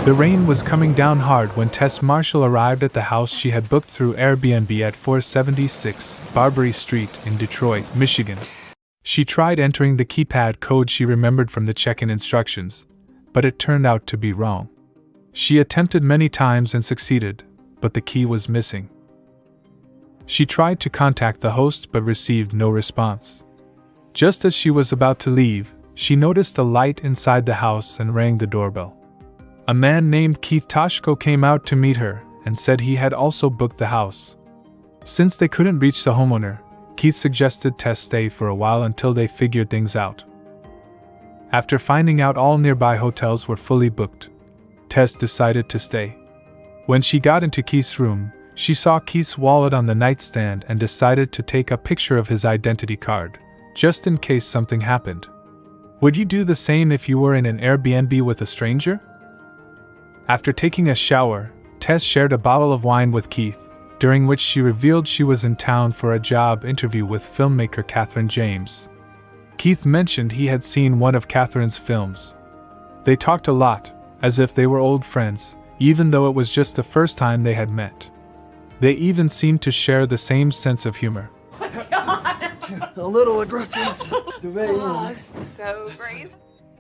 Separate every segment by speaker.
Speaker 1: The rain was coming down hard when Tess Marshall arrived at the house she had booked through Airbnb at 476 Barbary Street in Detroit, Michigan. She tried entering the keypad code she remembered from the check-in instructions, but it turned out to be wrong. She attempted many times and succeeded, but the key was missing. She tried to contact the host but received no response. Just as she was about to leave, she noticed a light inside the house and rang the doorbell. A man named Keith Toshko came out to meet her and said he had also booked the house. Since they couldn't reach the homeowner, Keith suggested Tess stay for a while until they figured things out. After finding out all nearby hotels were fully booked, Tess decided to stay. When she got into Keith's room, she saw Keith's wallet on the nightstand and decided to take a picture of his identity card, just in case something happened. Would you do the same if you were in an Airbnb with a stranger? After taking a shower, Tess shared a bottle of wine with Keith, during which she revealed she was in town for a job interview with filmmaker Catherine James. Keith mentioned he had seen one of Catherine's films. They talked a lot, as if they were old friends, even though it was just the first time they had met. They even seemed to share the same sense of humor.
Speaker 2: A little aggressive.
Speaker 3: Oh, so crazy.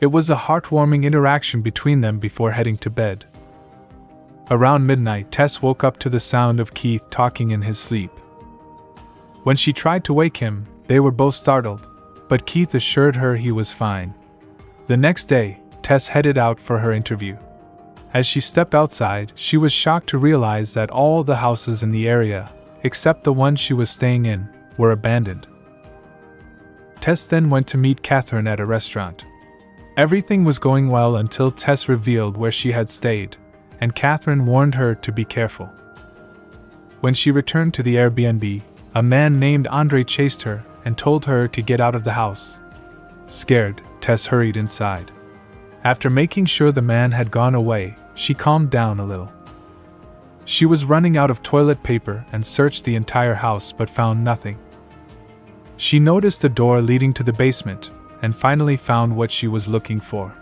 Speaker 1: It was a heartwarming interaction between them before heading to bed. Around midnight, Tess woke up to the sound of Keith talking in his sleep. When she tried to wake him, they were both startled, but Keith assured her he was fine. The next day, Tess headed out for her interview. As she stepped outside, she was shocked to realize that all the houses in the area, except the one she was staying in, were abandoned. Tess then went to meet Catherine at a restaurant. Everything was going well until Tess revealed where she had stayed, and Catherine warned her to be careful. When she returned to the Airbnb, a man named Andre chased her and told her to get out of the house. Scared, Tess hurried inside. After making sure the man had gone away, she calmed down a little. She was running out of toilet paper and searched the entire house but found nothing. She noticed a door leading to the basement and finally found what she was looking for.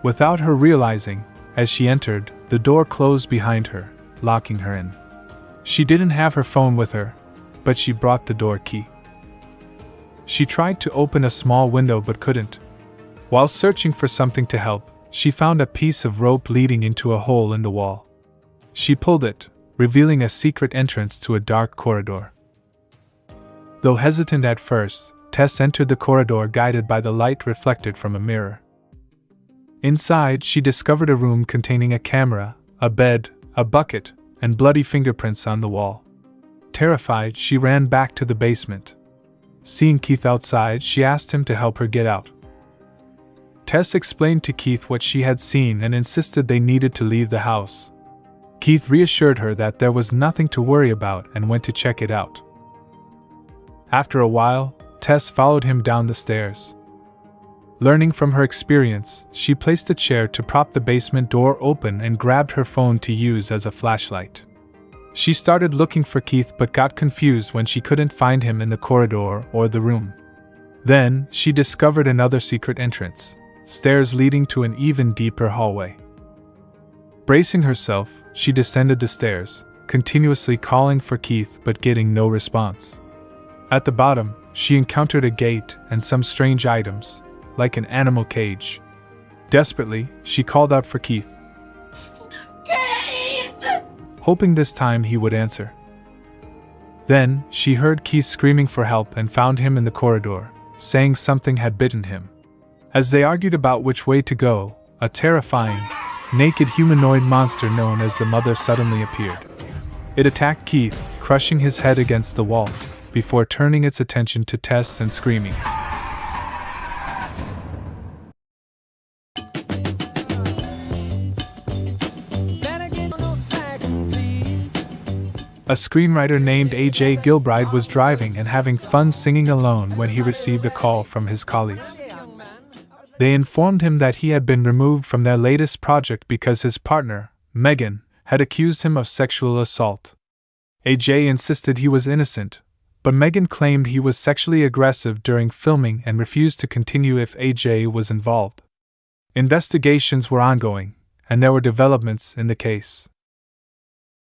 Speaker 1: Without her realizing, as she entered, the door closed behind her, locking her in. She didn't have her phone with her, but she brought the door key. She tried to open a small window but couldn't. While searching for something to help, she found a piece of rope leading into a hole in the wall. She pulled it, revealing a secret entrance to a dark corridor. Though hesitant at first, Tess entered the corridor guided by the light reflected from a mirror. Inside, she discovered a room containing a camera, a bed, a bucket, and bloody fingerprints on the wall. Terrified, she ran back to the basement. Seeing Keith outside, she asked him to help her get out. Tess explained to Keith what she had seen and insisted they needed to leave the house. Keith reassured her that there was nothing to worry about and went to check it out. After a while, Tess followed him down the stairs. Learning from her experience, she placed a chair to prop the basement door open and grabbed her phone to use as a flashlight. She started looking for Keith but got confused when she couldn't find him in the corridor or the room. Then, she discovered another secret entrance, stairs leading to an even deeper hallway. Bracing herself, she descended the stairs, continuously calling for Keith but getting no response. At the bottom, she encountered a gate and some strange items, like an animal cage. Desperately, she called out for Keith, hoping this time he would answer. Then, she heard Keith screaming for help and found him in the corridor, saying something had bitten him. As they argued about which way to go, a terrifying, naked humanoid monster known as the Mother suddenly appeared. It attacked Keith, crushing his head against the wall, before turning its attention to Tess and screaming. A screenwriter named A.J. Gilbride was driving and having fun singing alone when he received a call from his colleagues. They informed him that he had been removed from their latest project because his partner, Megan, had accused him of sexual assault. A.J. insisted he was innocent, but Megan claimed he was sexually aggressive during filming and refused to continue if A.J. was involved. Investigations were ongoing, and there were developments in the case.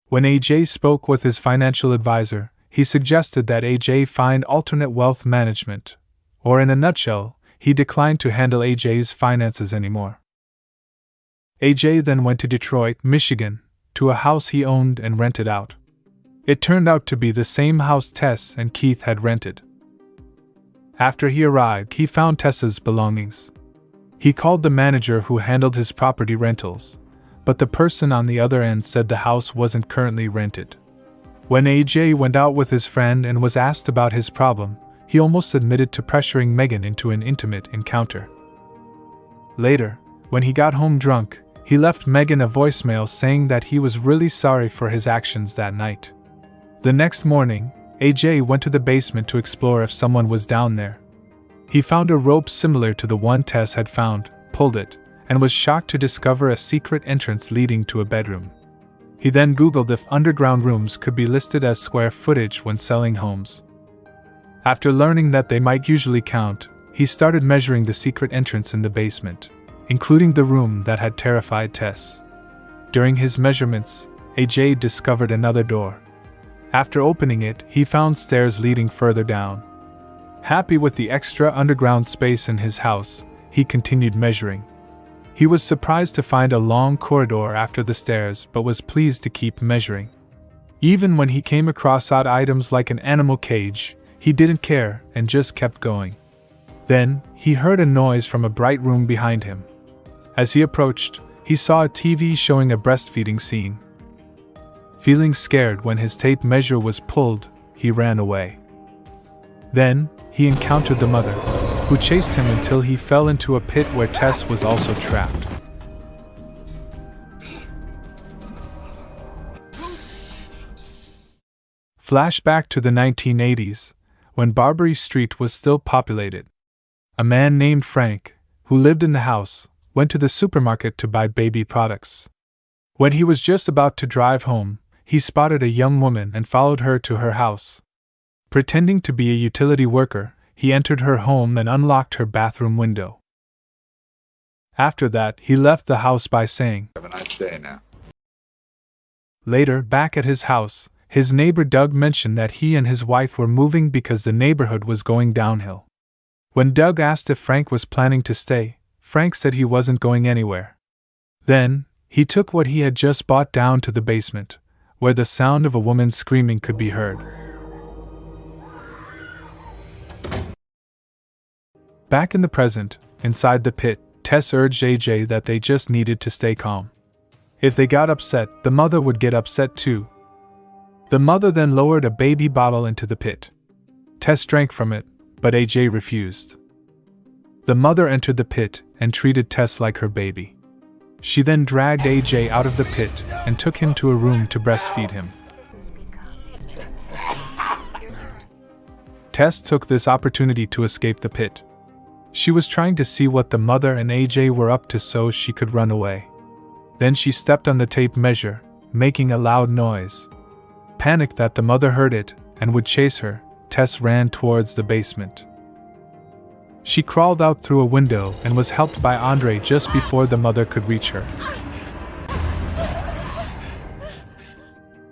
Speaker 1: When AJ spoke with his financial advisor, he suggested that AJ find alternate wealth management, or in a nutshell, he declined to handle AJ's finances anymore. AJ then went to Detroit, Michigan, to a house he owned and rented out. It turned out to be the same house Tess and Keith had rented. After he arrived, he found Tess's belongings. He called the manager who handled his property rentals, but the person on the other end said the house wasn't currently rented. When AJ went out with his friend and was asked about his problem, he almost admitted to pressuring Megan into an intimate encounter. Later, when he got home drunk, he left Megan a voicemail saying that he was really sorry for his actions that night. The next morning, AJ went to the basement to explore if someone was down there. He found a rope similar to the one Tess had found, pulled it, and was shocked to discover a secret entrance leading to a bedroom. He then Googled if underground rooms could be listed as square footage when selling homes. After learning that they might usually count, he started measuring the secret entrance in the basement, including the room that had terrified Tess. During his measurements, AJ discovered another door. After opening it, he found stairs leading further down. Happy with the extra underground space in his house, he continued measuring. He was surprised to find a long corridor after the stairs, but was pleased to keep measuring. Even when he came across odd items like an animal cage, he didn't care and just kept going. Then, he heard a noise from a bright room behind him. As he approached, he saw a TV showing a breastfeeding scene. Feeling scared when his tape measure was pulled, he ran away. Then, he encountered the mother, who chased him until he fell into a pit where Tess was also trapped. Flashback to the 1980s, when Barbary Street was still populated. A man named Frank, who lived in the house, went to the supermarket to buy baby products. When he was just about to drive home, he spotted a young woman and followed her to her house. Pretending to be a utility worker, he entered her home and unlocked her bathroom window. After that, he left the house by saying, "Have a nice day now." Later, back at his house, his neighbor Doug mentioned that he and his wife were moving because the neighborhood was going downhill. When Doug asked if Frank was planning to stay, Frank said he wasn't going anywhere. Then, he took what he had just bought down to the basement, where the sound of a woman screaming could be heard. Back in the present, inside the pit, Tess urged AJ that they just needed to stay calm. If they got upset, the mother would get upset too. The mother then lowered a baby bottle into the pit. Tess drank from it, but AJ refused. The mother entered the pit and treated Tess like her baby. She then dragged AJ out of the pit and took him to a room to breastfeed him. Tess took this opportunity to escape the pit. She was trying to see what the mother and AJ were up to so she could run away. Then she stepped on the tape measure, making a loud noise. Panicked that the mother heard it and would chase her, Tess ran towards the basement. She crawled out through a window and was helped by Andre just before the mother could reach her.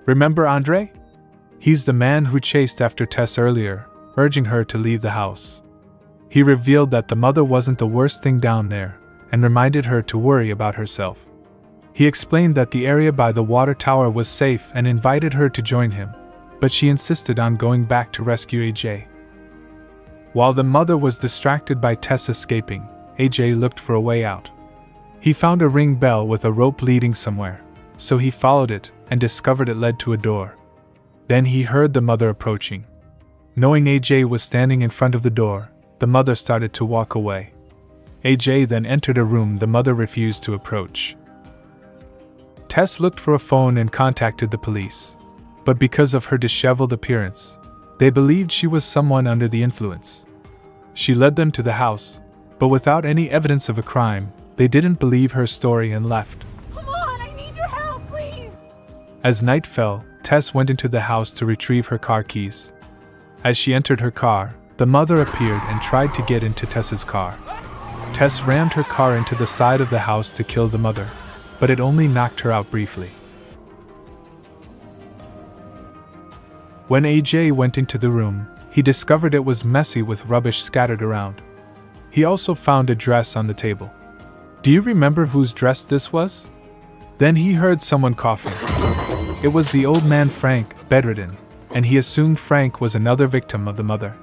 Speaker 1: Remember Andre? He's the man who chased after Tess earlier, urging her to leave the house. He revealed that the mother wasn't the worst thing down there, and reminded her to worry about herself. He explained that the area by the water tower was safe and invited her to join him, but she insisted on going back to rescue AJ. While the mother was distracted by Tess escaping, AJ looked for a way out. He found a ring bell with a rope leading somewhere, so he followed it and discovered it led to a door. Then he heard the mother approaching. Knowing AJ was standing in front of the door, the mother started to walk away. AJ then entered a room the mother refused to approach. Tess looked for a phone and contacted the police, but because of her disheveled appearance, they believed she was someone under the influence. She led them to the house, but without any evidence of a crime, they didn't believe her story and left.
Speaker 3: Come on, I need your help, please!
Speaker 1: As night fell, Tess went into the house to retrieve her car keys. As she entered her car, the mother appeared and tried to get into Tess's car. Tess rammed her car into the side of the house to kill the mother. but it only knocked her out briefly. When AJ went into the room, he discovered it was messy with rubbish scattered around. He also found a dress on the table. "Do you remember whose dress this was?" Then he heard someone coughing. It was the old man Frank, bedridden, and he assumed Frank was another victim of the mother.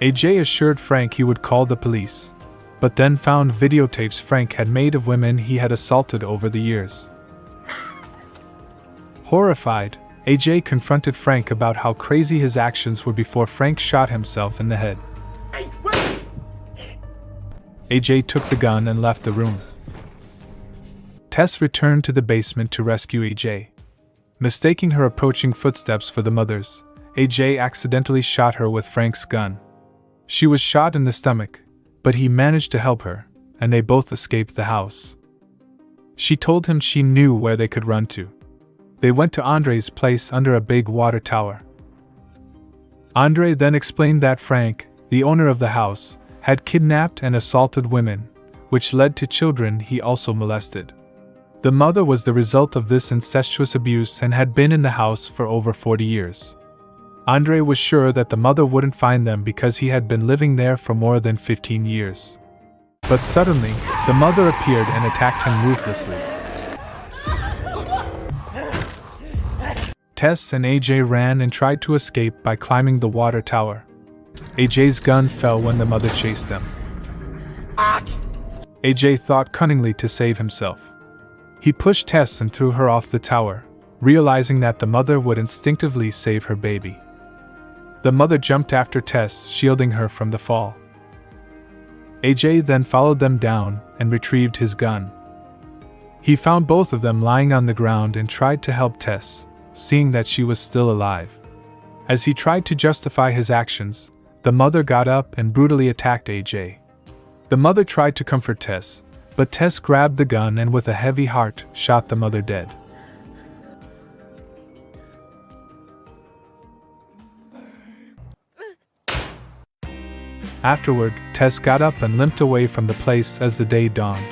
Speaker 1: AJ assured Frank he would call the police, but then found videotapes Frank had made of women he had assaulted over the years. Horrified, AJ confronted Frank about how crazy his actions were before Frank shot himself in the head. AJ took the gun and left the room. Tess returned to the basement to rescue AJ. Mistaking her approaching footsteps for the mother's, AJ accidentally shot her with Frank's gun. She was shot in the stomach, but he managed to help her, and they both escaped the house. She told him she knew where they could run to. They went to Andre's place under a big water tower. Andre then explained that Frank, the owner of the house, had kidnapped and assaulted women, which led to children he also molested. The mother was the result of this incestuous abuse and had been in the house for over 40 years. Andre was sure that the mother wouldn't find them because he had been living there for more than 15 years. But suddenly, the mother appeared and attacked him ruthlessly. Tess and AJ ran and tried to escape by climbing the water tower. AJ's gun fell when the mother chased them. AJ thought cunningly to save himself. He pushed Tess and threw her off the tower, realizing that the mother would instinctively save her baby. The mother jumped after Tess, shielding her from the fall. AJ then followed them down and retrieved his gun. He found both of them lying on the ground and tried to help Tess, seeing that she was still alive. As he tried to justify his actions, the mother got up and brutally attacked AJ. The mother tried to comfort Tess, but Tess grabbed the gun and with a heavy heart shot the mother dead. Afterward, Tess got up and limped away from the place as the day dawned.